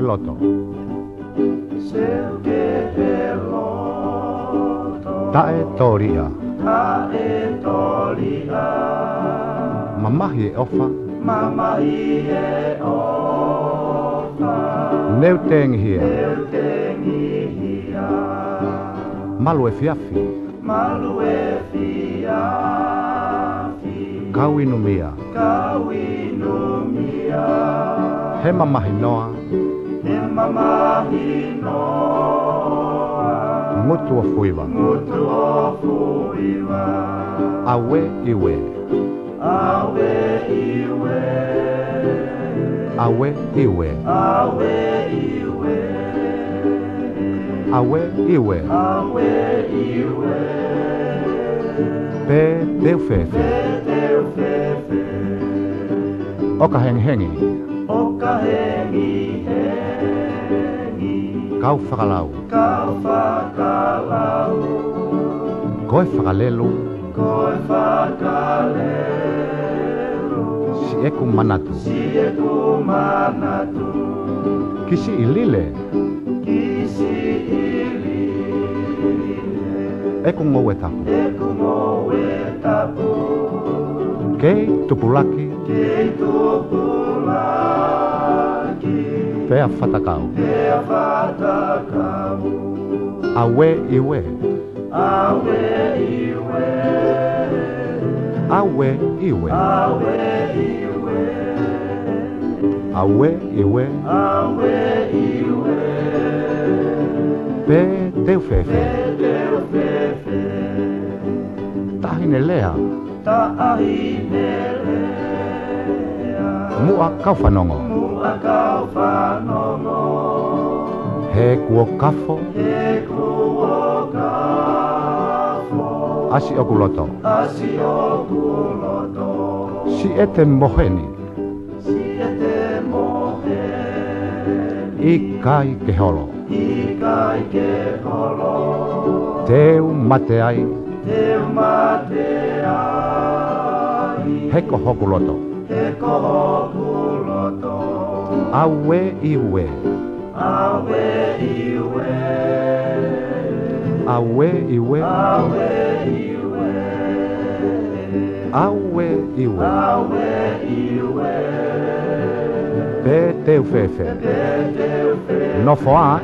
loto. Seu que he loto. Tae toria. Tae toria. Mamahi e ofa. Mamahi e ofa. Neu tenghia. Eu tenghia. Malu e fiafi. Malu e fiafi. Kauinumia. Kauinumia. He mamahi noa. He mamahi noa. Ngutu o fuiva. Ngutu o fuiva. Awe iwe. Awe iwe. Awe iwe. Awe iwe. Awe iwe. Awe iwe. Pe teu fefe. Teu fefe. Oka hengi. Oka hengi hengi. Kau whakalau. Kau whakalau. Koe whakalelu. Koe whakalelu. Si eku manatu. Si eku manatu. Kisi ilile. Kisi ilile. Eku ngowe tapu. Eku ngowe tapu. Kei tupulaki. Kei tupulaki. Pea whatakau. Pea whatakau. Awe iwe. Awe iwe. Awe iwe. Awe iwe. Awe iwe. Awe iwe. Pe teu fefe. Teu fefe. Tahine lea. Tahine lea. Mua kau whanongo. Mua kau whanongo. He kuo kafo. He kuo kafo. Asi oku loto. Asi oku loto. Si ete moheni. Si ete moheni. Ikai ke holo. Ikai ke holo. Teu mateai. Teu mateai. Heko hoku loto. Heko hoku loto. Awe iwe. Awe iwe. Awe iwe. Awe iwe. Awe iwe. Awe iwe. Pe teu fefe. Pe teu fefe. No foa.